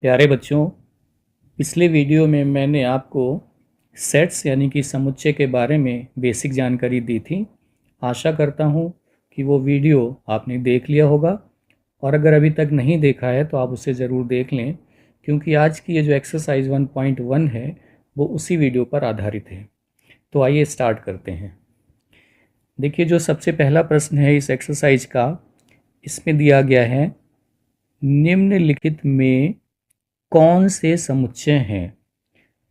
प्यारे बच्चों, पिछले वीडियो में मैंने आपको सेट्स यानी कि समुच्चय के बारे में बेसिक जानकारी दी थी। आशा करता हूँ कि वो वीडियो आपने देख लिया होगा, और अगर अभी तक नहीं देखा है तो आप उसे ज़रूर देख लें, क्योंकि आज की ये जो एक्सरसाइज 1.1 है वो उसी वीडियो पर आधारित है। तो आइए स्टार्ट करते हैं। देखिए, जो सबसे पहला प्रश्न है इस एक्सरसाइज का, इसमें दिया गया है निम्नलिखित में कौन से समुच्चय हैं,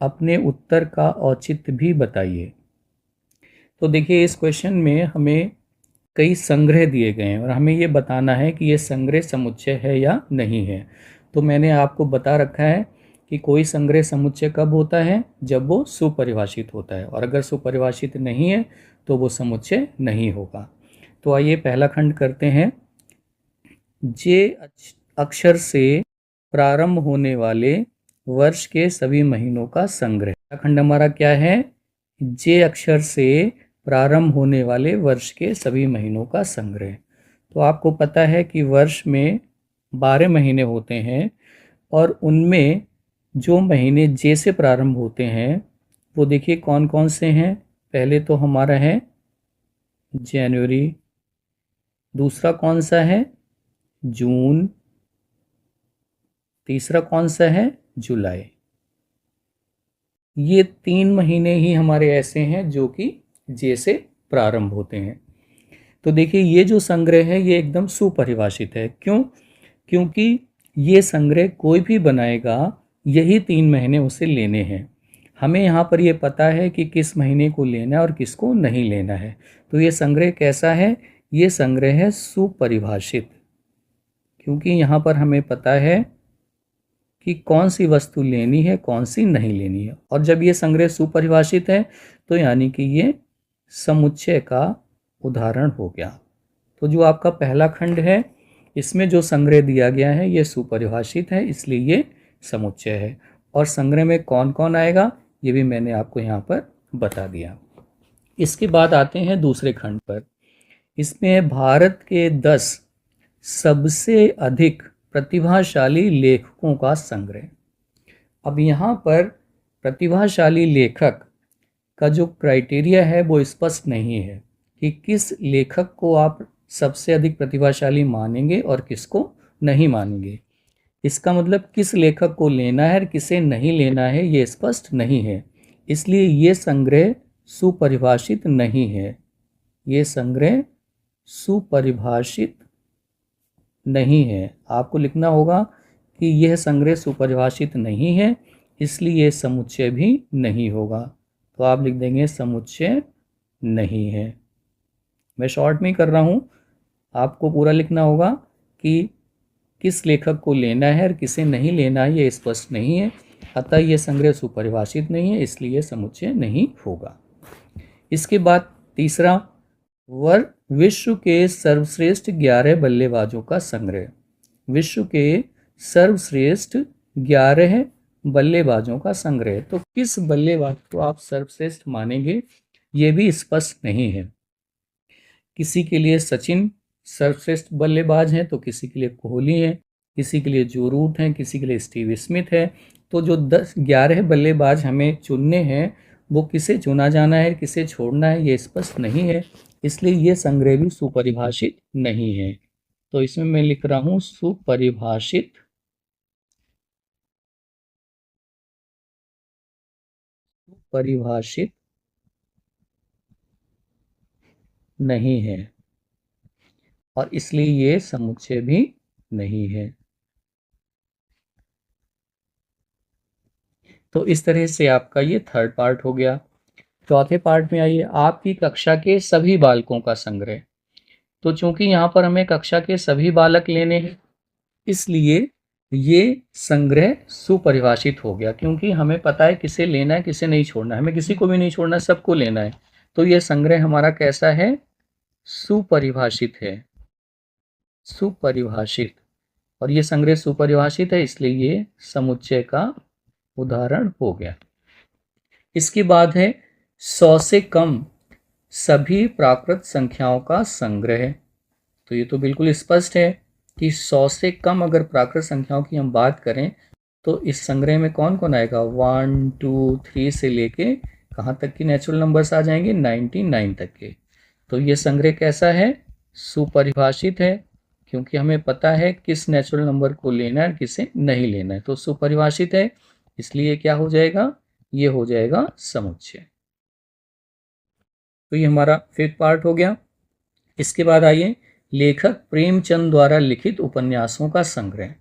अपने उत्तर का औचित्य भी बताइए। तो देखिए, इस क्वेश्चन में हमें कई संग्रह दिए गए हैं और हमें ये बताना है कि ये संग्रह समुच्चय है या नहीं है। तो मैंने आपको बता रखा है कि कोई संग्रह समुच्चय कब होता है, जब वो सुपरिभाषित होता है, और अगर सुपरिभाषित नहीं है तो वो समुच्चय नहीं होगा। तो आइए पहला खंड करते हैं। जे अक्षर से प्रारंभ होने वाले वर्ष के सभी महीनों का संग्रह। पहला खंड हमारा क्या है? जे अक्षर से प्रारंभ होने वाले वर्ष के सभी महीनों का संग्रह। तो आपको पता है कि वर्ष में 12 महीने होते हैं, और उनमें जो महीने जे से प्रारंभ होते हैं वो देखिए कौन कौन से हैं। पहले तो हमारा है जनवरी, दूसरा कौन सा है? जून, तीसरा कौन सा है? जुलाई। ये 3 महीने ही हमारे ऐसे हैं जो कि जे से प्रारंभ होते हैं। तो देखिए, ये जो संग्रह है ये एकदम सुपरिभाषित है। क्यों? क्योंकि ये संग्रह कोई भी बनाएगा, यही 3 महीने उसे लेने हैं। हमें यहाँ पर ये पता है कि किस महीने को लेना है और किसको नहीं लेना है। तो ये संग्रह कैसा है? ये संग्रह है सुपरिभाषित, क्योंकि यहाँ पर हमें पता है कि कौन सी वस्तु लेनी है, कौन सी नहीं लेनी है। और जब ये संग्रह सुपरिभाषित है तो यानी कि ये समुच्चय का उदाहरण हो गया। तो जो आपका पहला खंड है, इसमें जो संग्रह दिया गया है ये सुपरिभाषित है, इसलिए ये समुच्चय है। और संग्रह में कौन कौन आएगा ये भी मैंने आपको यहाँ पर बता दिया। इसके बाद आते हैं दूसरे खंड पर। इसमें भारत के 10 सबसे अधिक प्रतिभाशाली लेखकों का संग्रह। अब यहाँ पर प्रतिभाशाली लेखक का जो क्राइटेरिया है वो स्पष्ट नहीं है कि किस लेखक को आप सबसे अधिक प्रतिभाशाली मानेंगे और किसको नहीं मानेंगे। इसका मतलब किस लेखक को लेना है और किसे नहीं लेना है ये स्पष्ट नहीं है, इसलिए ये संग्रह सुपरिभाषित नहीं है। ये संग्रह सुपरिभाषित नहीं है। आपको लिखना होगा कि यह संग्रह सुपरिभाषित नहीं है, इसलिए यह समुच्चय भी नहीं होगा। तो आप लिख देंगे समुच्चय नहीं है। मैं शॉर्ट में कर रहा हूँ, आपको पूरा लिखना होगा कि किस लेखक को लेना है और किसे नहीं लेना है ये स्पष्ट नहीं है, अतः यह संग्रह सुपरिभाषित नहीं है, इसलिए समुच्चय नहीं होगा। इसके बाद तीसरा, विश्व के सर्वश्रेष्ठ 11 बल्लेबाजों का संग्रह। विश्व के सर्वश्रेष्ठ 11 बल्लेबाजों का संग्रह। तो किस बल्लेबाज को आप सर्वश्रेष्ठ मानेंगे ये भी स्पष्ट नहीं है। किसी के लिए सचिन सर्वश्रेष्ठ बल्लेबाज हैं, तो किसी के लिए कोहली हैं, किसी के लिए जो रूट हैं, किसी के लिए स्टीव स्मिथ है। तो जो 11 बल्लेबाज हमें चुनने हैं वो किसे चुना जाना है, किसे छोड़ना है ये स्पष्ट नहीं है, इसलिए ये संग्रह भी सुपरिभाषित नहीं है। तो इसमें मैं लिख रहा हूँ सुपरिभाषित परिभाषित नहीं है, और इसलिए ये समुच्चय भी नहीं है। तो इस तरह से आपका ये थर्ड पार्ट हो गया। चौथे पार्ट में आइए, आपकी कक्षा के सभी बालकों का संग्रह। तो चूंकि यहाँ पर हमें कक्षा के सभी बालक लेने हैं, इसलिए ये संग्रह सुपरिभाषित हो गया, क्योंकि हमें पता है किसे लेना है किसे नहीं छोड़ना है। हमें किसी को भी नहीं छोड़ना, सबको लेना है। तो ये संग्रह हमारा कैसा है? सुपरिभाषित है। सुपरिभाषित। और ये संग्रह सुपरिभाषित है, इसलिए ये समुच्चय का उदाहरण हो गया। इसके बाद है 100 से कम सभी प्राकृत संख्याओं का संग्रह। तो ये तो बिल्कुल स्पष्ट है कि 100 से कम अगर प्राकृत संख्याओं की हम बात करें तो इस संग्रह में कौन कौन आएगा, 1 2 3 से लेके कहाँ तक की नेचुरल नंबर्स आ जाएंगे, 99 तक के। तो ये संग्रह कैसा है, सुपरिभाषित है, क्योंकि हमें पता है किस नेचुरल नंबर को लेना है किसे नहीं लेना है, तो सुपरिभाषित है, इसलिए क्या हो जाएगा, ये हो जाएगा समुच्चय। तो ये हमारा फिफ्थ पार्ट हो गया। इसके बाद आइए लेखक प्रेमचंद द्वारा लिखित उपन्यासों का संग्रह।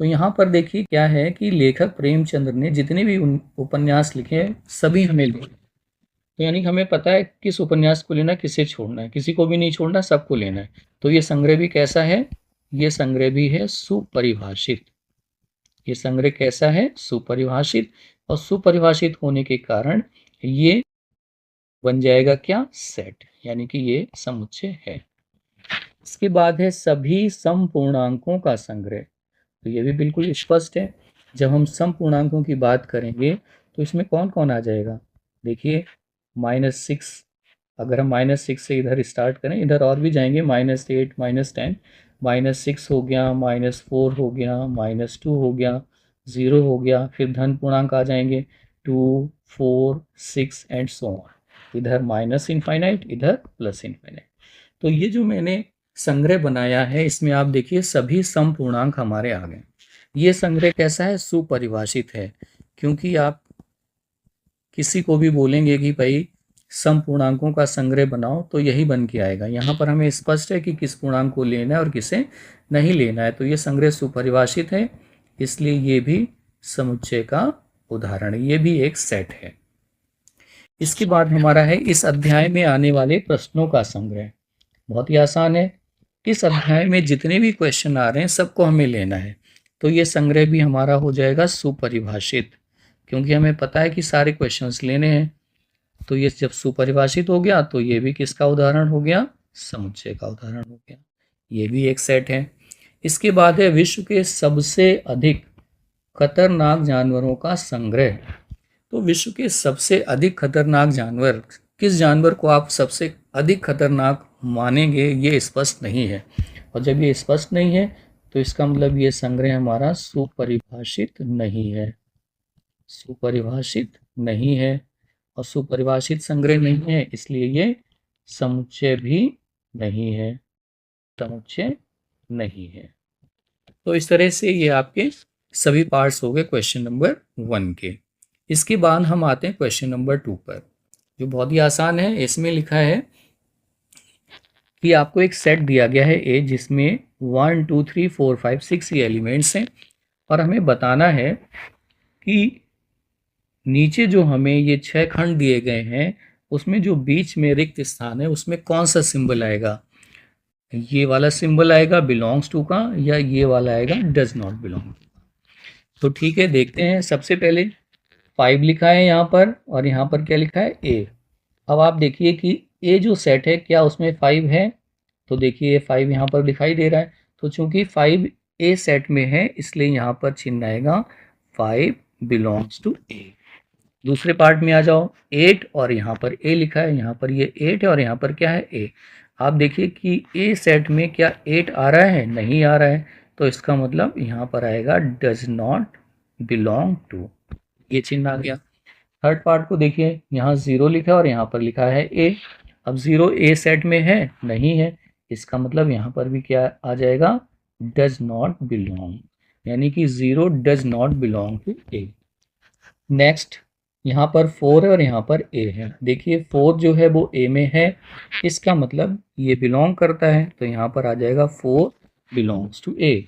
तो यहाँ पर देखिए क्या है कि लेखक प्रेमचंद ने जितने भी उपन्यास लिखे हैं सभी हमें लेना, तो यानी कि हमें पता है किस उपन्यास को लेना, किसे छोड़ना है, किसी को भी नहीं छोड़ना, सबको लेना है। तो ये संग्रह भी कैसा है, ये संग्रह भी है सुपरिभाषित। ये संग्रह कैसा है, सुपरिभाषित, और सुपरिभाषित होने के कारण ये बन जाएगा क्या, सेट, यानी कि ये समुच्चय है। इसके बाद है सभी समपूर्णांकों का संग्रह। तो ये भी बिल्कुल स्पष्ट है, जब हम समपूर्णांकों की बात करेंगे तो इसमें कौन कौन आ जाएगा, देखिए -6, अगर हम -6 से इधर स्टार्ट करें, इधर और भी जाएंगे, -8 -10, -6 हो गया, -4 हो गया, -2 हो गया, 0 हो गया, फिर धन पूर्णांक आ जाएंगे 2 4 6 एंड सो ऑन, इधर -इनफाइनाइट, इधर +इनफाइनाइट। तो ये जो मैंने संग्रह बनाया है इसमें आप देखिए सभी समपूर्णांक हमारे आ गए। ये संग्रह कैसा है, सुपरिभाषित है, क्योंकि आप किसी को भी बोलेंगे कि भाई समपूर्णांकों का संग्रह बनाओ तो यही बन के आएगा। यहाँ पर हमें स्पष्ट है कि किस पूर्णांक को लेना है और किसे नहीं लेना है, तो ये संग्रह सुपरिभाषित है, इसलिए ये भी समुच्चय का उदाहरण है, ये भी एक सेट है। इसके बाद हमारा है इस अध्याय में आने वाले प्रश्नों का संग्रह। बहुत ही आसान है, इस अध्याय में जितने भी क्वेश्चन आ रहे हैं सबको हमें लेना है, तो ये संग्रह भी हमारा हो जाएगा सुपरिभाषित, क्योंकि हमें पता है कि सारे क्वेश्चंस लेने हैं। तो ये जब सुपरिभाषित हो गया तो ये भी किसका उदाहरण हो गया, समुच्चय का उदाहरण हो गया, ये भी एक सेट है। इसके बाद है विश्व के सबसे अधिक खतरनाक जानवरों का संग्रह। तो विश्व के सबसे अधिक खतरनाक जानवर, किस जानवर को आप सबसे अधिक खतरनाक मानेंगे ये स्पष्ट नहीं है, और जब ये स्पष्ट नहीं है तो इसका मतलब ये संग्रह हमारा सुपरिभाषित नहीं है, सुपरिभाषित नहीं है, और सुपरिभाषित संग्रह नहीं है इसलिए ये समुच्चय भी नहीं है, समुच्चय नहीं है। तो इस तरह से ये आपके सभी पार्ट्स हो गए क्वेश्चन नंबर 1 के। इसके बाद हम आते हैं क्वेश्चन नंबर 2 पर, जो बहुत ही आसान है। इसमें लिखा है कि आपको एक सेट दिया गया है ए, जिसमें 1 2 3 4 5 6 ये एलिमेंट्स हैं, और हमें बताना है कि नीचे जो हमें ये 6 खंड दिए गए हैं उसमें जो बीच में रिक्त स्थान है उसमें कौन सा सिंबल आएगा, ये वाला सिंबल आएगा बिलोंग्स टू का, या ये वाला आएगा डज नॉट बिलोंग। तो ठीक है, देखते हैं। सबसे पहले 5 लिखा है यहाँ पर, और यहाँ पर क्या लिखा है, ए। अब आप देखिए कि ए जो सेट है क्या उसमें 5 है, तो देखिए 5 यहाँ पर दिखाई दे रहा है, तो चूंकि 5 ए सेट में है इसलिए यहाँ पर चिन्ह आएगा 5 बिलोंग्स टू ए। दूसरे पार्ट में आ जाओ, 8 और यहाँ पर ए लिखा है, यहाँ पर ये 8 है और यहाँ पर क्या है, ए। आप देखिए कि ए सेट में क्या 8 आ रहा है, नहीं आ रहा है, तो इसका मतलब यहाँ पर आएगा डज नॉट बिलोंग टू, ये चिन्ह आ गया। थर्ड पार्ट को देखिए, यहाँ 0 लिखा है और यहाँ पर लिखा है ए। अब 0 ए सेट में है, नहीं है, इसका मतलब यहाँ पर भी क्या आ जाएगा, डज नॉट बिलोंग, यानी कि 0 does not belong to A. Next यहाँ पर 4 है और यहाँ पर ए है, देखिए 4 जो है वो ए में है, इसका मतलब ये बिलोंग करता है, तो यहाँ पर आ जाएगा 4 बिलोंग्स टू ए।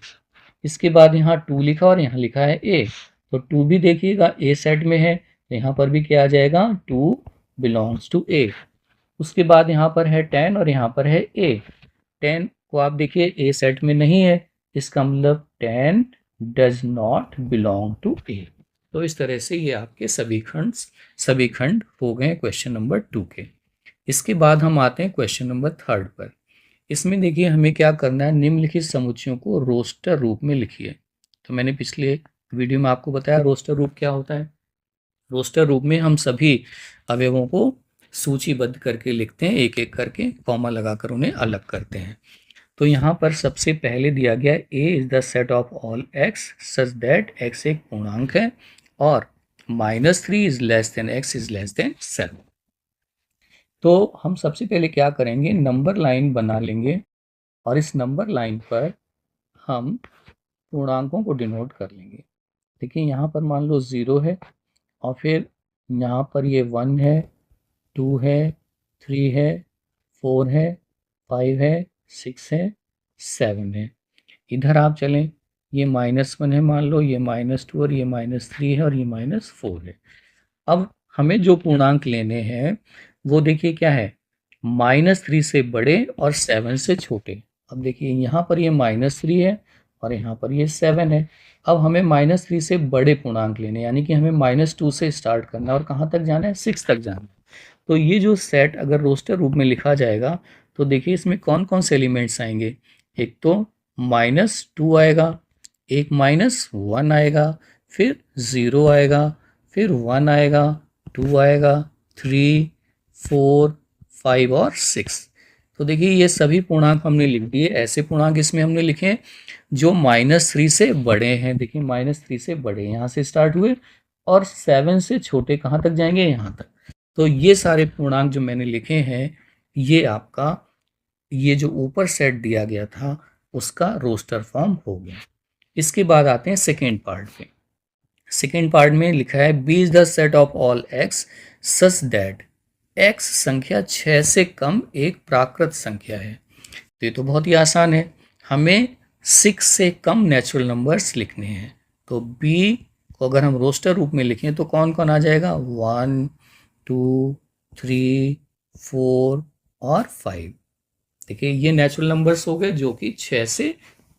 इसके बाद यहाँ 2 लिखा और यहाँ लिखा है ए, तो 2 भी देखिएगा ए सेट में है, तो यहाँ पर भी क्या आ जाएगा, 2 बिलोंग्स टू ए। उसके बाद यहाँ पर है 10 और यहाँ पर है ए, 10 को आप देखिए ए सेट में नहीं है, इसका मतलब 10 डज नॉट बिलोंग टू ए। तो इस तरह से ये आपके सभी खंड हो गए क्वेश्चन नंबर 2 के। इसके बाद हम आते हैं क्वेश्चन नंबर 3 पर। इसमें देखिए हमें क्या करना है, निम्नलिखित समुच्चयों को रोस्टर रूप में लिखिए। तो मैंने पिछले वीडियो में आपको बताया रोस्टर रूप क्या होता है। रोस्टर रूप में हम सभी अवयवों को सूचीबद्ध करके लिखते हैं, एक एक करके कॉमा लगाकर उन्हें अलग करते हैं। तो यहाँ पर सबसे पहले दिया गया A is the set of all x such that x एक पूर्णांक है और -3 is less than x is less than 7। तो हम सबसे पहले क्या करेंगे, नंबर लाइन बना लेंगे और इस नंबर लाइन पर हम पूर्णांकों को डिनोट कर लेंगे। देखिए यहाँ पर मान लो 0 है और फिर यहाँ पर ये 1 है, 2 है, 3 है, 4 है, 5 है, 6 है, 7 है। इधर आप चलें, ये -1 है मान लो, ये -2 और ये -3 है और ये -4 है। अब हमें जो पूर्णांक लेने हैं वो देखिए क्या है, -3 से बड़े और 7 से छोटे। अब देखिए यहाँ पर ये -3 है और यहाँ पर ये 7 है। अब हमें -3 से बड़े पूर्णांक लेने, यानी कि हमें -2 से स्टार्ट करना है और कहाँ तक जाना है, 6 तक जाना है। तो ये जो सेट अगर रोस्टर रूप में लिखा जाएगा तो देखिए इसमें कौन कौन से एलिमेंट्स आएंगे। एक तो -2 आएगा, एक -1 आएगा, फिर 0 आएगा, फिर 1 आएगा, 2 आएगा, 3, 4, 5 और 6। तो देखिए ये सभी पूर्णांक हमने लिख दिए। ऐसे पूर्णांक इसमें हमने लिखे हैं जो -3 से बड़े हैं। देखिए -3 से बड़े यहाँ से स्टार्ट हुए और 7 से छोटे कहाँ तक जाएंगे, यहाँ तक। तो ये सारे पूर्णांक जो मैंने लिखे हैं ये आपका ये जो ऊपर सेट दिया गया था उसका रोस्टर फॉर्म हो गया। इसके बाद आते हैं सेकेंड पार्ट पे। सेकेंड पार्ट में लिखा है B is the set of all x such that X संख्या 6 से कम एक प्राकृत संख्या है। तो ये तो बहुत ही आसान है, हमें 6 से कम नेचुरल नंबर्स लिखने हैं। तो बी को अगर हम रोस्टर रूप में लिखें तो कौन कौन आ जाएगा, 1, 2, 3, 4 और 5। देखिए ये नेचुरल नंबर्स हो गए जो कि 6 से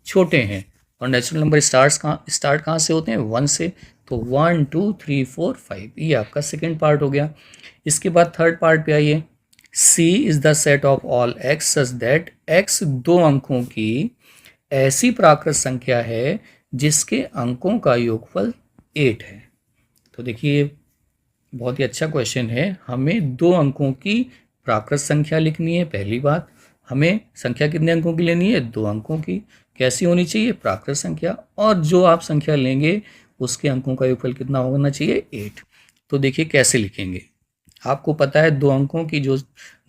छोटे हैं और नेचुरल नंबर स्टार्ट कहाँ से होते हैं, 1 से। तो 1, 2, 3, 4, 5 ये आपका सेकेंड पार्ट हो गया। इसके बाद थर्ड पार्ट पे आइए, C is the set of all x such that x 2 अंकों की ऐसी प्राकृत संख्या है जिसके अंकों का योगफल 8 है। तो देखिए बहुत ही अच्छा क्वेश्चन है। हमें 2 अंकों की प्राकृत संख्या लिखनी है। पहली बात, हमें संख्या कितने अंकों की लेनी है, 2 अंकों की। कैसी होनी चाहिए, प्राकृत संख्या। और जो आप संख्या लेंगे उसके अंकों का योगफल कितना होना चाहिए, 8। तो देखिए कैसे लिखेंगे। आपको पता है 2 अंकों की जो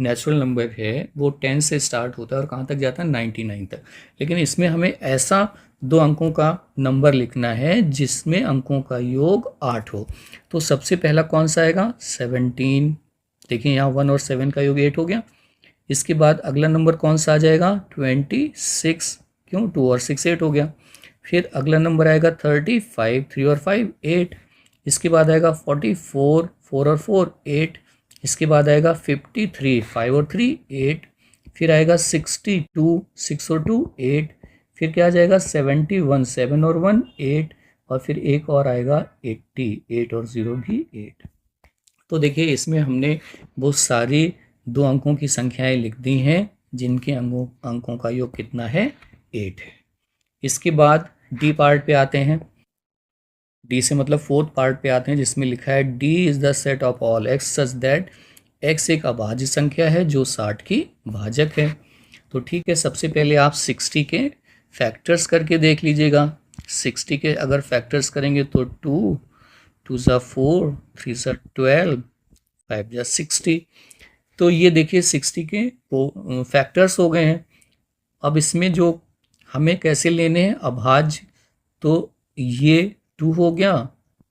नेचुरल नंबर है वो 10 से स्टार्ट होता है और कहाँ तक जाता है, 99 तक। लेकिन इसमें हमें ऐसा 2 अंकों का नंबर लिखना है जिसमें अंकों का योग 8 हो। तो सबसे पहला कौन सा आएगा, 17। देखिए यहाँ 1 और 7 का योग 8 हो गया। इसके बाद अगला नंबर कौन सा आ जाएगा, 26। क्यों, 2 और 6 8 हो गया। फिर अगला नंबर आएगा 35, 3 और 5 8। इसके बाद आएगा 44, 4 और 4 8। इसके बाद आएगा 53, 5 और 3 8। फिर आएगा 62, 6 और 2 8। फिर क्या आ जाएगा 71, 7 और 1 8। और फिर एक और आएगा 80, 8 और 0 भी 8। तो देखिए इसमें हमने वो सारी 2 अंकों की संख्याएं लिख दी हैं जिनके अंकों का योग कितना है, 8 है। इसके बाद डी पार्ट पे आते हैं। डी से मतलब फोर्थ पार्ट पे आते हैं जिसमें लिखा है D is the set of all x such that x एक अभाज्य संख्या है जो 60 की भाजक है। तो ठीक है, सबसे पहले आप 60 के फैक्टर्स करके देख लीजिएगा। 60 के अगर फैक्टर्स करेंगे तो 2, 2 ज़ा 4, 3 ज़ा 12, 5 ज़ा 60। तो ये देखिए 60 के फैक्टर्स हो गए हैं। अब इसमें जो हमें कैसे लेने हैं अभाज्य, तो ये 2 हो गया,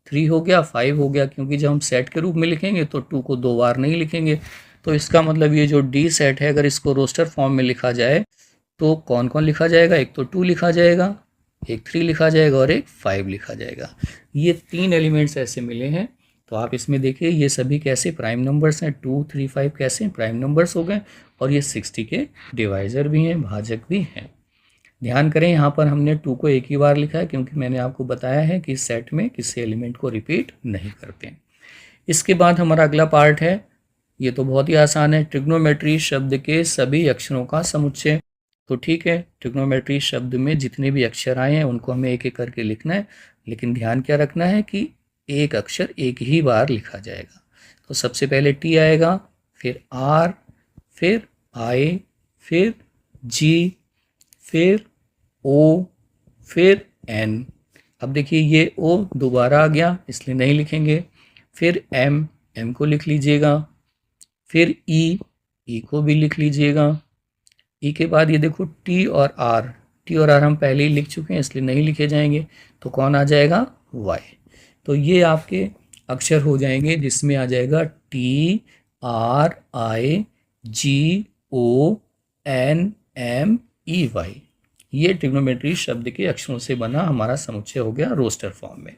3 हो गया, 5 हो गया, क्योंकि जब हम सेट के रूप में लिखेंगे तो 2 को 2 बार नहीं लिखेंगे। तो इसका मतलब ये जो डी सेट है अगर इसको रोस्टर फॉर्म में लिखा जाए तो कौन कौन लिखा जाएगा, एक तो 2 लिखा जाएगा, एक 3 लिखा जाएगा और एक 5 लिखा जाएगा। ये 3 एलिमेंट्स ऐसे मिले हैं। तो आप इसमें देखिए ये सभी कैसे प्राइम नंबर्स हैं, 2, 3, 5 कैसे प्राइम नंबर्स हो गए और ये 60 के डिवाइज़र भी हैं, भाजक भी हैं। ध्यान करें यहाँ पर हमने 2 को एक ही बार लिखा है क्योंकि मैंने आपको बताया है कि सेट में किसी एलिमेंट को रिपीट नहीं करते। इसके बाद हमारा अगला पार्ट है, ये तो बहुत ही आसान है, ट्रिग्नोमेट्री शब्द के सभी अक्षरों का समुच्चय। तो ठीक है, ट्रिग्नोमेट्री शब्द में जितने भी अक्षर आए हैं उनको हमें एक एक करके लिखना है, लेकिन ध्यान क्या रखना है कि एक अक्षर एक ही बार लिखा जाएगा। तो सबसे पहले टी आएगा, फिर आर, फिर आई, फिर जी, फिर ओ, फिर एन। अब देखिए ये ओ दोबारा आ गया इसलिए नहीं लिखेंगे। फिर एम, एम को लिख लीजिएगा। फिर ई, ई को भी लिख लीजिएगा। ई के बाद ये देखो टी और आर, टी और आर हम पहले ही लिख चुके हैं इसलिए नहीं लिखे जाएंगे। तो कौन आ जाएगा? वाई। तो ये आपके अक्षर हो जाएंगे जिसमें आ जाएगा T R I G O N M E Y. ये ट्रिग्नोमेट्री शब्द के अक्षरों से बना हमारा समुच्चय हो गया रोस्टर फॉर्म में।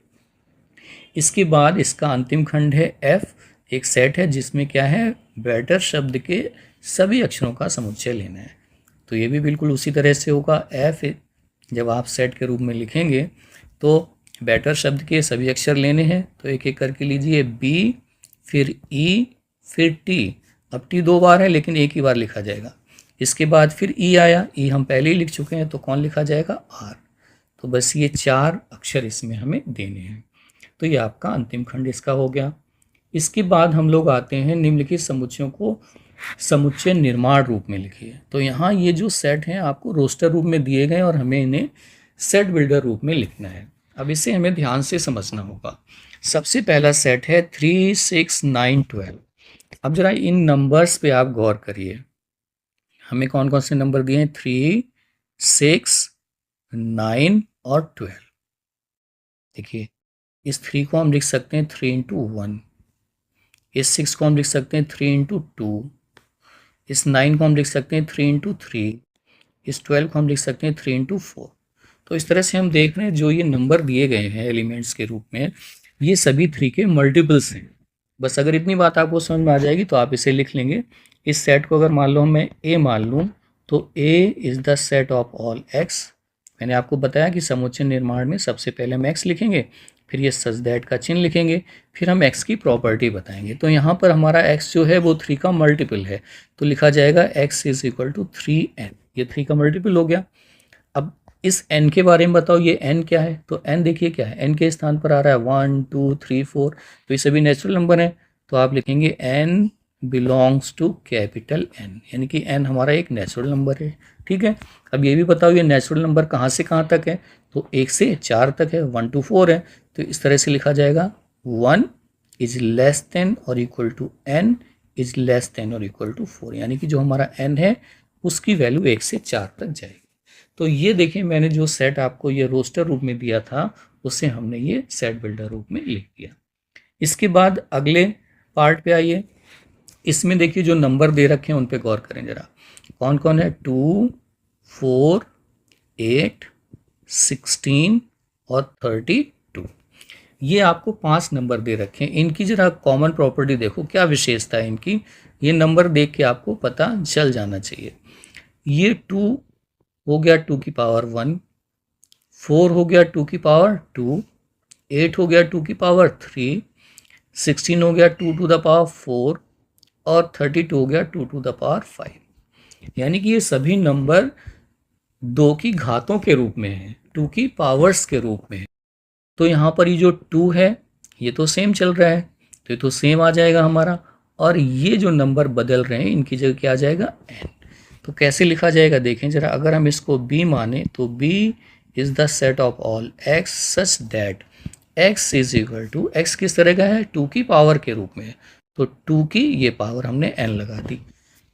इसके बाद इसका अंतिम खंड है एफ, एक सेट है जिसमें क्या है, बेटर शब्द के सभी अक्षरों का समुच्चय लेना है। तो ये भी बिल्कुल उसी तरह से होगा। एफ जब आप सेट के रूप में लिखेंगे तो बेटर शब्द के सभी अक्षर लेने हैं। तो एक एक करके लीजिए, बी, फिर ई, फिर टी। अब टी दो बार है लेकिन एक ही बार लिखा जाएगा। इसके बाद फिर ई आया, ई हम पहले ही लिख चुके हैं तो कौन लिखा जाएगा? आर। तो बस ये 4 अक्षर इसमें हमें देने हैं। तो ये आपका अंतिम खंड इसका हो गया। इसके बाद हम लोग आते हैं निम्नलिखित समुच्चयों को समुच्चय निर्माण रूप में लिखिए। तो यहाँ ये जो सेट हैं आपको रोस्टर रूप में दिए गए और हमें इन्हें सेट बिल्डर रूप में लिखना है। अब इसे हमें ध्यान से समझना होगा। सबसे पहला सेट है 3, 6, 9, 12। अब जरा इन नंबर्स पे आप गौर करिए। हमें कौन कौन से नंबर दिए हैं? 3, 6, 9 और 12। देखिए इस 3 को हम लिख सकते हैं 3 इंटू 1, इस 6 को हम लिख सकते हैं 3 इंटू 2, इस 9 को हम लिख सकते हैं 3 इंटू 3, इस 12 को हम लिख सकते हैं 3 इंटू 4। तो इस तरह से हम देख रहे हैं जो ये नंबर दिए गए हैं एलिमेंट्स के रूप में, ये सभी 3 के मल्टीपल्स हैं। बस अगर इतनी बात आपको समझ में आ जाएगी तो आप इसे लिख लेंगे। इस सेट को अगर मान लो मैं ए मान लूँ तो A is the set of all x. मैंने आपको बताया कि समुच्चय निर्माण में सबसे पहले हम एक्स लिखेंगे, फिर ये सच दैट का चिन्ह लिखेंगे, फिर हम एक्स की प्रॉपर्टी बताएंगे। तो यहाँ पर हमारा एक्स जो है वो 3 का मल्टीपल है तो लिखा जाएगा x is equal to 3n। ये 3 का मल्टीपल हो गया। अब इस n के बारे में बताओ, ये n क्या है? तो n देखिए क्या है, n के स्थान पर आ रहा है 1, 2, 3, 4। तो ये सभी नेचुरल नंबर हैं तो आप लिखेंगे n belongs to capital N, यानी कि n हमारा एक नेचुरल नंबर है। ठीक है। अब ये भी बताओ ये नेचुरल नंबर कहाँ से कहाँ तक है? तो 1 से 4 तक है, 1 to 4 है। तो इस तरह से लिखा जाएगा 1 इज लेस देन और equal to n is less than और इक्वल टू 4, यानी कि जो हमारा n है उसकी वैल्यू 1 से 4 तक जाएगी। तो ये देखिए मैंने जो सेट आपको ये रोस्टर रूप में दिया था उससे हमने ये सेट बिल्डर रूप में लिख दिया। इसके बाद अगले पार्ट पे आइए। इसमें देखिए जो नंबर दे रखे हैं उन पे गौर करें जरा। कौन कौन है? 2, 4, 8, 16 और 32। ये आपको 5 नंबर दे रखे हैं। इनकी जरा कॉमन प्रॉपर्टी देखो, क्या विशेषता है इनकी, ये नंबर देख के आपको पता चल जाना चाहिए। ये 2 हो गया 2 की पावर 1, 4 हो गया 2 की पावर 2, 8 हो गया 2 की पावर 3, 16 हो गया 2 to the पावर 4 और 32 हो गया 2 to the पावर 5। यानी कि ये सभी नंबर 2 की घातों के रूप में है, 2 की पावर्स के रूप में है। तो यहाँ पर ये जो 2 है ये तो सेम चल रहा है तो ये तो सेम आ जाएगा हमारा, और ये जो नंबर बदल रहे हैं इनकी जगह क्या आ जाएगा? n। तो कैसे लिखा जाएगा देखें जरा। अगर हम इसको b माने तो b is the set of all x such that x is equal to, x किस तरह का है? 2 की पावर के रूप में है तो 2 की ये पावर हमने n लगा दी।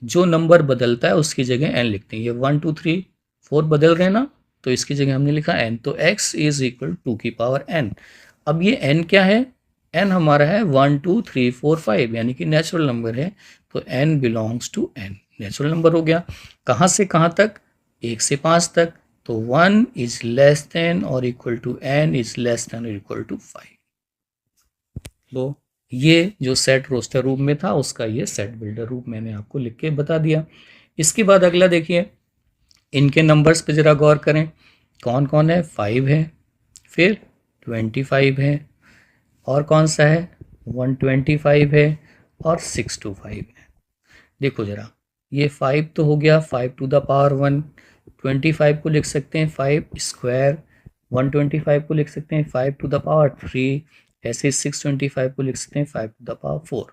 जो नंबर बदलता है उसकी जगह n लिखते हैं। ये 1, 2, 3, 4 बदल रहे हैं ना, तो इसकी जगह हमने लिखा n। तो x इज इक्वल 2 की पावर n। अब ये n क्या है? n हमारा है 1, 2, 3, 4, 5, यानी कि नेचुरल नंबर है तो n belongs to n, natural number हो गया। कहाँ से कहाँ तक? 1 से 5 तक। तो 1 इज लेस देन और equal to n is less than और इक्वल टू 5। तो ये जो सेट रोस्टर रूप में था उसका ये सेट बिल्डर रूप मैंने आपको लिख के बता दिया। इसके बाद अगला देखिए, इनके नंबर्स पे ज़रा गौर करें। कौन कौन है? 5 है, फिर 25 है, और कौन सा है? 125 है, और 625 है। देखो ज़रा, ये 5 तो हो गया 5 to the पावर 1, 25 को लिख सकते हैं 5 स्क्वायर, 125 को लिख सकते हैं 5 to the पावर 3, ऐसे 625 को लिख सकते हैं 5 to the पावर 4।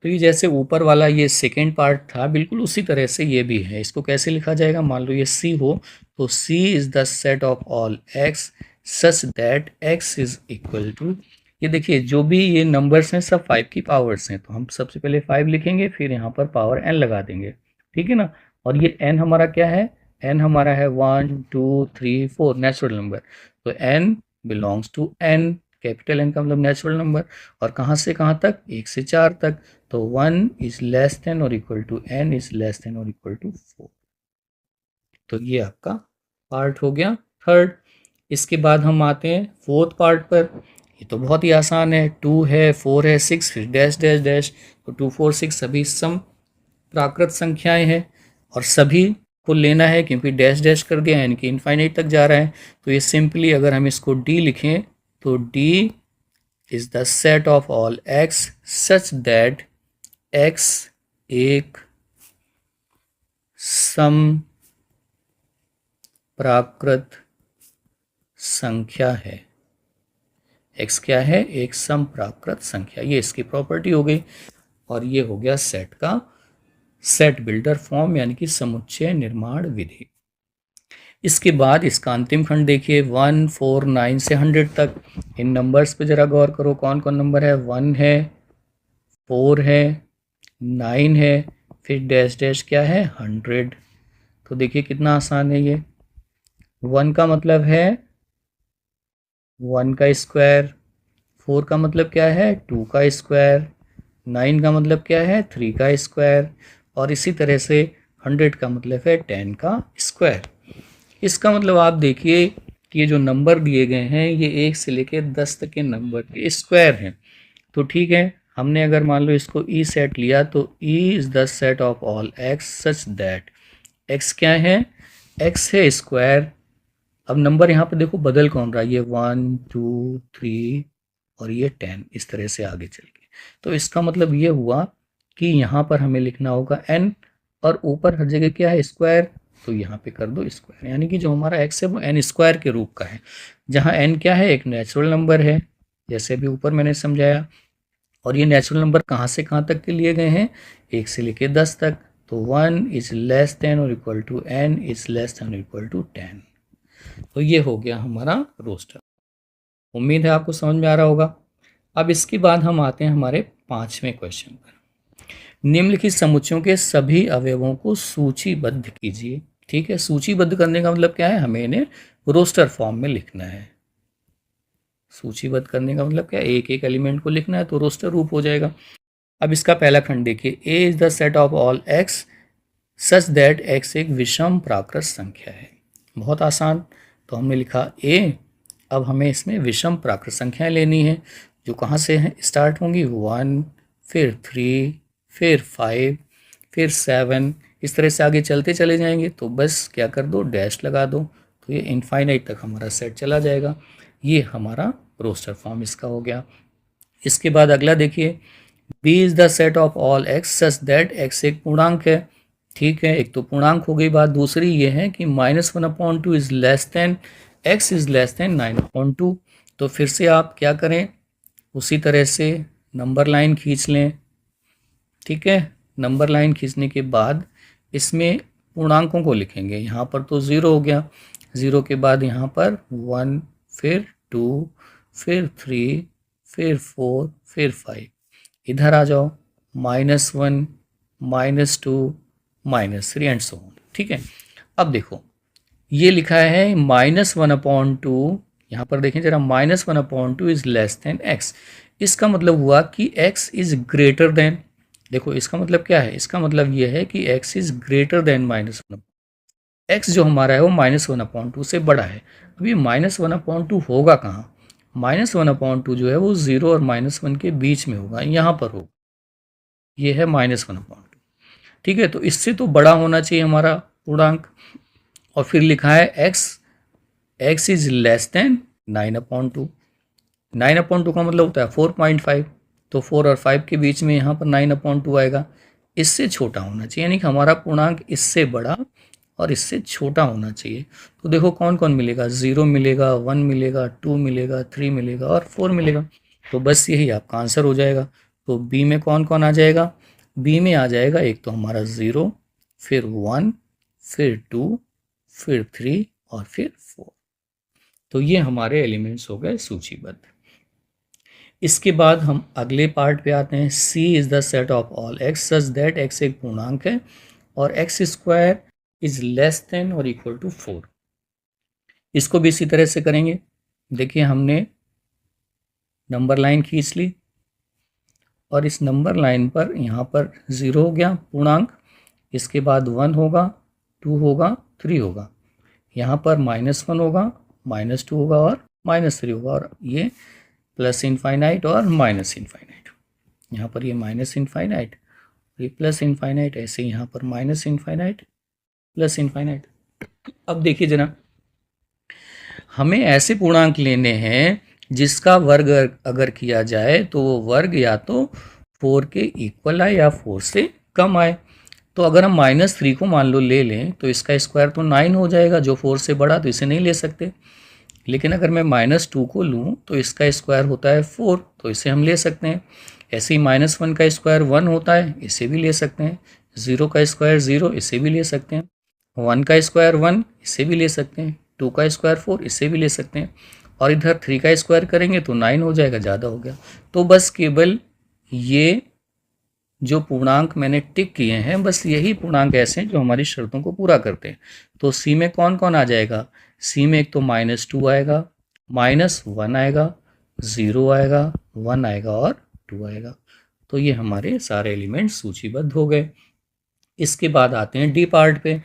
तो ये जैसे ऊपर वाला ये सेकेंड पार्ट था, बिल्कुल उसी तरह से ये भी है। इसको कैसे लिखा जाएगा, मान लो ये C हो तो C is the set of all x such that x is equal to, ये देखिए जो भी ये नंबर्स हैं सब 5 की पावर्स हैं, तो हम सबसे पहले 5 लिखेंगे, फिर यहाँ पर पावर n लगा देंगे, ठीक है ना। और ये n हमारा क्या है, n हमारा है 1 2 3 4 नेचुरल नंबर, तो n belongs to n, capital N का मतलब नेचुरल नंबर, और कहाँ से कहाँ तक, 1 से 4 तक, तो 1 इज लेस देन और equal to n is less than और इक्वल टू 4। तो ये आपका पार्ट हो गया थर्ड। इसके बाद हम आते हैं फोर्थ पार्ट पर। ये तो बहुत ही आसान है, 2 है 4 है 6 फिर डैश डैश डैश, तो 2 4 6 सभी सम प्राकृत संख्याएं हैं और सभी को लेना है, क्योंकि डैश डैश कर दिया यानी कि इनफाइनाइट तक जा रहा है। तो ये सिंपली अगर हम इसको d लिखें तो d is the set of all x such that x एक सम प्राकृत संख्या है। x क्या है, एक सम प्राकृत संख्या, ये इसकी प्रॉपर्टी हो गई। और ये हो गया सेट का सेट बिल्डर फॉर्म यानी कि समुच्चय निर्माण विधि। इसके बाद इसका अंतिम खंड देखिए 1 4 9 से 100 तक। इन नंबर्स पे जरा गौर करो, कौन कौन नंबर है, 1 है 4 है 9 है फिर डैश डैश क्या है 100। तो देखिए कितना आसान है ये। 1 का मतलब है 1 का स्क्वायर, 4 का मतलब क्या है 2 का स्क्वायर, 9 का मतलब क्या है 3 का स्क्वायर, और इसी तरह से 100 का मतलब है 10 का स्क्वायर। इसका मतलब आप देखिए कि ये जो नंबर दिए गए हैं ये 1 से लेकर 10 तक के नंबर के स्क्वायर हैं। तो ठीक है, हमने अगर मान लो इसको ई सेट लिया तो E is the set of all x such that x क्या है, एक्स है स्क्वायर। अब नंबर यहाँ पे देखो बदल कौन रहा है, ये 1 2 3 और ये 10 इस तरह से आगे चल के। तो इसका मतलब ये हुआ कि यहाँ पर हमें लिखना होगा n और ऊपर हर जगह क्या है स्क्वायर, तो यहाँ पे कर दो स्क्वायर, यानी कि जो हमारा x है वो n स्क्वायर के रूप का है, जहाँ n क्या है एक नेचुरल नंबर है जैसे भी ऊपर मैंने समझाया। और ये नेचुरल नंबर कहाँ से कहाँ तक के लिए गए हैं, 1 से लेके 10 तक। तो 1 इज लेस देन और equal to n is less than और इक्वल टू 10। तो ये हो गया हमारा रोस्टर। उम्मीद है आपको समझ में आ रहा होगा। अब इसके बाद हम आते हैं हमारे 5वें क्वेश्चन पर। निम्नलिखित समुच्चयों के सभी अवयवों को सूचीबद्ध कीजिए। ठीक है, सूचीबद्ध करने का मतलब क्या है, हमें इन्हें रोस्टर फॉर्म में लिखना है। सूचीबद्ध करने का मतलब क्या है, एक एक एलिमेंट को लिखना है तो रोस्टर रूप हो जाएगा। अब इसका पहला खंड देखिए, A is the set of all x such that x एक विषम प्राकृत संख्या है। बहुत आसान, तो हमने लिखा ए। अब हमें इसमें विषम प्राकृत संख्याएं लेनी है जो कहाँ से हैं स्टार्ट होंगी, 1 फिर 3 फिर 5 फिर 7, इस तरह से आगे चलते चले जाएंगे। तो बस क्या कर दो, डैश लगा दो, तो ये इनफाइनाइट तक हमारा सेट चला जाएगा। ये हमारा रोस्टर फॉर्म इसका हो गया। इसके बाद अगला देखिए, b is the set of all x such that x एक पूर्णांक है। ठीक है, एक तो पूर्णांक हो गई बात, दूसरी ये है कि -1/2 is less then x is less then 9/2। तो फिर से आप क्या करें, उसी तरह से नंबर लाइन खींच लें। ठीक है, नंबर लाइन खींचने के बाद इसमें पूर्णांकों को लिखेंगे। यहाँ पर तो 0 हो गया, 0 के बाद यहाँ पर 1 फिर 2 फिर 3 फिर 4 फिर 5, इधर आ जाओ -1 -2 -3 एंड सो ऑन। ठीक है, अब देखो ये लिखा है -1/2, यहाँ पर देखें जरा, -1/2 इज लेस देन x। इसका मतलब हुआ कि x इज ग्रेटर देन, देखो इसका मतलब क्या है, इसका मतलब ये है कि x is greater than -1। x जो हमारा है वो -1/2 से बड़ा है। अब ये -1/2 होगा कहाँ, -1/2 जो है वो 0 और -1 के बीच में होगा, यहाँ पर होगा, ये है -1/2। ठीक है, तो इससे तो बड़ा होना चाहिए हमारा पूर्णांक। और फिर लिखा है x इज लेस देन 9/2। 9/2 का मतलब होता है 4.5, तो 4 और 5 के बीच में यहाँ पर 9/2 आएगा। इससे छोटा होना चाहिए, यानी कि हमारा पूर्णांक इससे बड़ा और इससे छोटा होना चाहिए। तो देखो कौन कौन मिलेगा, 0 मिलेगा, 1 मिलेगा, 2 मिलेगा, 3 मिलेगा और 4 मिलेगा। तो बस यही आपका आंसर हो जाएगा। तो बी में कौन कौन आ जाएगा? बी में आ जाएगा एक तो हमारा 0, फिर 1, फिर 2, फिर 3 और फिर 4। तो ये हमारे एलिमेंट्स हो गए सूचीबद्ध। इसके बाद हम अगले पार्ट पे आते हैं। C is the set of all x such that x एक पूर्णांक है और x square is less than और इक्वल टू 4। इसको भी इसी तरह से करेंगे। देखिए हमने नंबर लाइन खींच ली और इस नंबर लाइन पर यहाँ पर 0 हो गया पूर्णांक, इसके बाद 1 होगा, 2 होगा, 3 होगा, यहाँ पर -1 होगा, -2 होगा और -3 होगा, और ये प्लस इनफाइनाइट और माइनस इनफाइनाइट। यहाँ पर ये माइनस इनफाइनाइट, ये प्लस इनफाइनाइट, ऐसे यहाँ पर माइनस इनफाइनाइट, प्लस इनफाइनाइट। अब देखिए जना, हमें ऐसे पूर्णांक लेने हैं जिसका वर्ग अगर किया जाए तो वो वर्ग या तो 4 के इक्वल आए या 4 से कम आए। तो अगर हम -3 को मान लो ले लें तो इसका स्क्वायर तो 9 हो जाएगा, जो 4 से बड़ा, तो इसे नहीं ले सकते। लेकिन अगर मैं -2 को लूँ तो इसका स्क्वायर होता है 4, तो इसे हम ले सकते हैं। ऐसे ही -1 का स्क्वायर 1 होता है, इसे भी ले सकते हैं। 0 का स्क्वायर 0, इसे भी ले सकते हैं। 1 का स्क्वायर 1, इसे भी ले सकते हैं। 2 का स्क्वायर 4, इसे भी ले सकते हैं। और इधर 3 का स्क्वायर करेंगे तो 9 हो जाएगा, ज़्यादा हो गया। तो बस केवल ये जो पूर्णांक मैंने टिक किए हैं, बस यही पूर्णांक ऐसे हैं जो हमारी शर्तों को पूरा करते हैं। तो सी में कौन कौन आ जाएगा? सी में एक तो -2 आएगा, -1 आएगा, 0 आएगा, 1 आएगा और 2 आएगा। तो ये हमारे सारे एलिमेंट्स सूचीबद्ध हो गए। इसके बाद आते हैं डी पार्ट पे।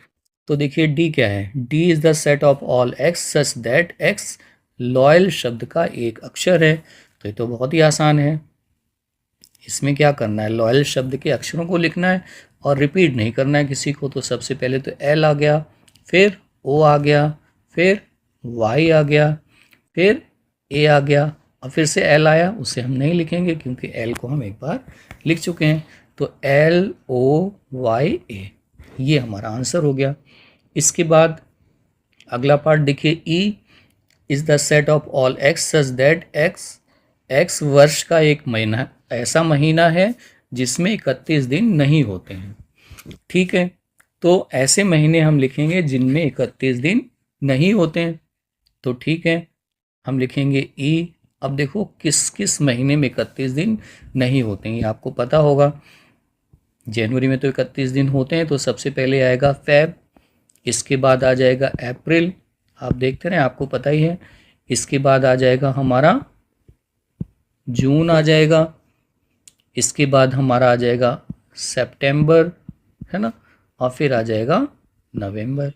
तो देखिए डी क्या है? D is the set of all x such that x loyal शब्द का एक अक्षर है। तो ये तो बहुत ही आसान है। इसमें क्या करना है? लॉयल शब्द के अक्षरों को लिखना है और रिपीट नहीं करना है किसी को। तो सबसे पहले तो एल आ गया, फिर ओ आ गया, फिर वाई आ गया, फिर ए आ गया, और फिर से एल आया। उसे हम नहीं लिखेंगे क्योंकि एल को हम एक बार लिख चुके हैं। तो एल ओ वाई ए, ये हमारा आंसर हो गया। इसके बाद अगला पार्ट देखिए, E is the set of all x such that x वर्ष का एक महीना, ऐसा महीना है जिसमें 31 दिन नहीं होते हैं। ठीक है, तो ऐसे महीने हम लिखेंगे जिनमें 31 दिन नहीं होते हैं। तो ठीक है, हम लिखेंगे ई। अब देखो किस किस महीने में 31 दिन नहीं होते हैं, ये आपको पता होगा। जनवरी में तो 31 दिन होते हैं, तो सबसे पहले आएगा फेब, इसके बाद आ जाएगा अप्रैल, आप देखते रहे, आपको पता ही है। इसके बाद आ जाएगा हमारा जून आ जाएगा, इसके बाद हमारा आ जाएगा सितंबर, है ना, और फिर आ जाएगा नवंबर।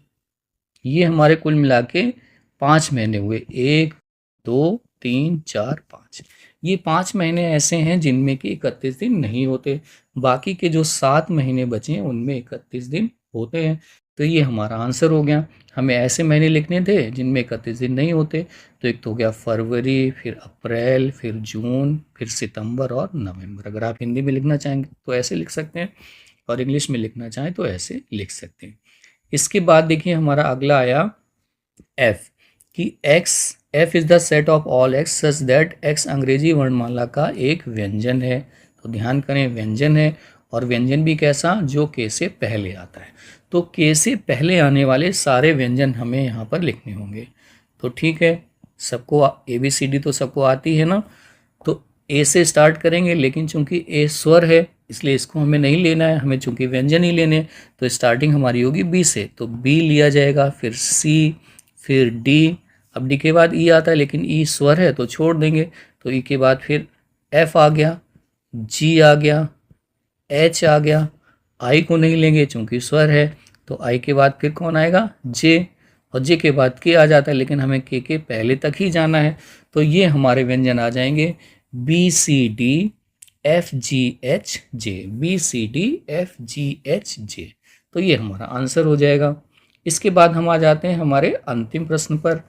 ये हमारे कुल मिला के 5 महीने हुए। 1 2 3 4 5, ये 5 महीने ऐसे हैं जिनमें कि 31 दिन नहीं होते। बाकी के जो 7 महीने बचे हैं उनमें 31 दिन होते हैं। तो ये हमारा आंसर हो गया। हमें ऐसे महीने लिखने थे जिनमें 31 दिन नहीं होते। तो एक तो हो गया फरवरी, फिर अप्रैल, फिर जून, फिर सितंबर और नवंबर। अगर आप हिंदी में लिखना चाहेंगे तो ऐसे लिख सकते हैं, और इंग्लिश में लिखना चाहें तो ऐसे लिख सकते हैं। इसके बाद देखिए हमारा अगला आया एफ, कि F is the set of all x such that x अंग्रेजी वर्णमाला का एक व्यंजन है। तो ध्यान करें, व्यंजन है, और व्यंजन भी कैसा? जो के से पहले आता है। तो के से पहले आने वाले सारे व्यंजन हमें यहाँ पर लिखने होंगे। तो ठीक है, सबको ABCD तो सबको आती है ना। तो ए से स्टार्ट करेंगे, लेकिन चूंकि ए स्वर है इसलिए इसको हमें नहीं लेना है, हमें चूंकि व्यंजन ही लेने। तो स्टार्टिंग हमारी होगी बी से, तो बी लिया जाएगा, फिर सी, फिर डी। अब डी के बाद ई आता है, लेकिन ई स्वर है तो छोड़ देंगे। तो ई के बाद फिर एफ आ गया, जी आ गया, एच आ गया, आई को नहीं लेंगे चूंकि स्वर है। तो आई के बाद फिर कौन आएगा? जे, और जे के बाद के आ जाता है, लेकिन हमें के पहले तक ही जाना है। तो ये हमारे व्यंजन आ जाएंगे BCD FGH J, BCD FGH J। तो ये हमारा आंसर हो जाएगा। इसके बाद हम आ जाते हैं हमारे अंतिम प्रश्न पर,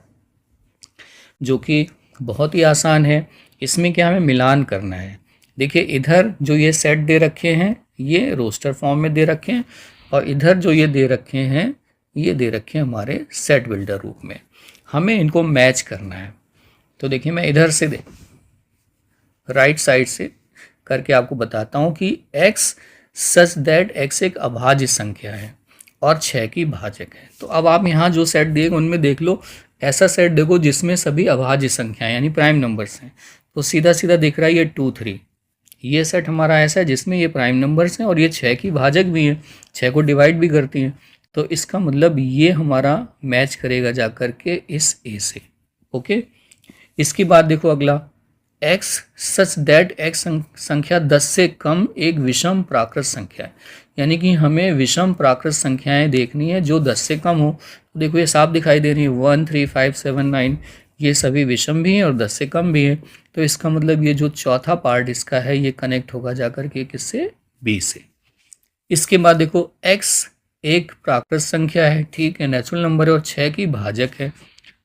जो कि बहुत ही आसान है। इसमें क्या हमें मिलान करना है। देखिए इधर जो ये सेट दे रखे हैं ये रोस्टर फॉर्म में दे रखे हैं, और इधर जो ये दे रखे हैं ये दे रखे हैं हमारे सेट बिल्डर रूप में। हमें इनको मैच करना है। तो देखिए मैं इधर से राइट साइड से करके आपको बताता हूँ कि x सच दैट x एक अभाज्य संख्या है और 6 की भाजक है। तो अब आप यहाँ जो सेट दिए उनमें देख लो, ऐसा सेट देखो जिसमें सभी अभाज्य संख्याएं यानी प्राइम नंबर्स हैं। तो सीधा सीधा दिख रहा है ये 2 3, ये सेट हमारा ऐसा है जिसमें ये प्राइम नंबर्स हैं और ये 6 की भाजक भी है, 6 को डिवाइड भी करती हैं। तो इसका मतलब ये हमारा मैच करेगा जा करके इस ए से। ओके, इसकी बात देखो अगला, x सच दैट x संख्या 10 से कम एक विषम प्राकृत संख्या है, यानी कि हमें विषम प्राकृत संख्याएं देखनी है जो 10 से कम हो। तो देखो ये साफ दिखाई दे रही है 1 3 5 7 9, ये सभी विषम भी हैं और 10 से कम भी हैं। तो इसका मतलब ये जो चौथा पार्ट इसका है ये कनेक्ट होगा जाकर के किससे, बी से। इसके बाद देखो x एक प्राकृत संख्या है, ठीक है, नेचुरल नंबर है और 6 की भाजक है।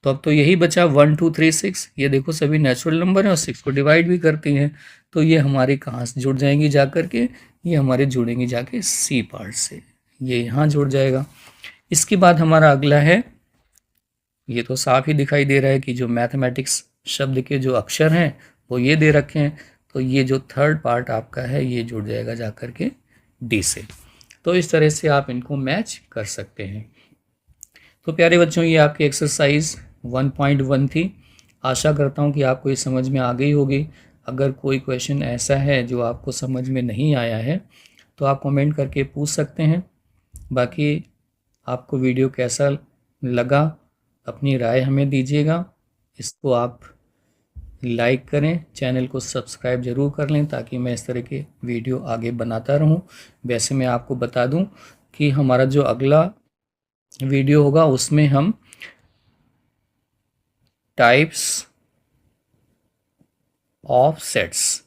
तो अब तो यही बचा 1 2 3 6, ये देखो सभी नेचुरल नंबर हैं और 6 को डिवाइड भी करती हैं। तो ये हमारे कहाँ से जुड़ जाएंगी जा करके, ये हमारे जुड़ेंगी जाके सी पार्ट से, ये यहाँ जुड़ जाएगा। इसके बाद हमारा अगला है, ये तो साफ ही दिखाई दे रहा है कि जो मैथमेटिक्स शब्द के जो अक्षर हैं वो ये दे रखे हैं। तो ये जो थर्ड पार्ट आपका है ये जुड़ जाएगा जा करके डी से। तो इस तरह से आप इनको मैच कर सकते हैं। तो प्यारे बच्चों, ये आपकी एक्सरसाइज 1.1 थी। आशा करता हूँ कि आपको ये समझ में आ गई होगी। अगर कोई क्वेश्चन ऐसा है जो आपको समझ में नहीं आया है तो आप कमेंट करके पूछ सकते हैं। बाकी आपको वीडियो कैसा लगा अपनी राय हमें दीजिएगा। इसको आप लाइक करें, चैनल को सब्सक्राइब ज़रूर कर लें ताकि मैं इस तरह के वीडियो आगे बनाता रहूं। वैसे मैं आपको बता दूं कि हमारा जो अगला वीडियो होगा उसमें हम टाइप्स ऑफ सेट्स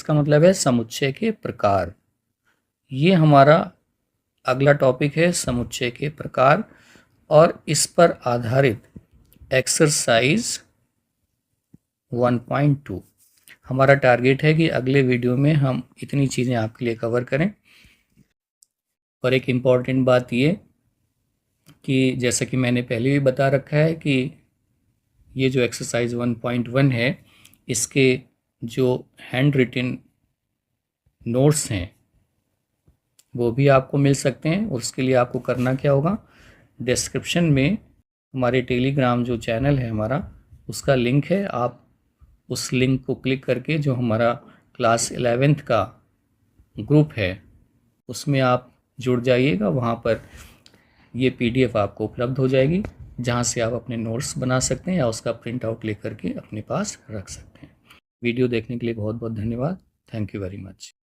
का मतलब है समुच्चय के प्रकार। ये हमारा अगला टॉपिक है, समुच्चय के प्रकार, और इस पर आधारित एक्सरसाइज 1.2 हमारा टारगेट है कि अगले वीडियो में हम इतनी चीज़ें आपके लिए कवर करें। और एक इम्पॉर्टेंट बात ये कि जैसा कि मैंने पहले भी बता रखा है कि ये जो एक्सरसाइज 1.1 है इसके जो हैंड रिटन नोट्स हैं वो भी आपको मिल सकते हैं। उसके लिए आपको करना क्या होगा, डिस्क्रिप्शन में हमारे टेलीग्राम जो चैनल है हमारा उसका लिंक है, आप उस लिंक को क्लिक करके जो हमारा क्लास 11th का ग्रुप है उसमें आप जुड़ जाइएगा। वहाँ पर ये PDF आपको उपलब्ध हो जाएगी जहाँ से आप अपने नोट्स बना सकते हैं या उसका प्रिंट आउट लेकर के अपने पास रख सकते हैं। वीडियो देखने के लिए बहुत बहुत धन्यवाद। Thank you very much.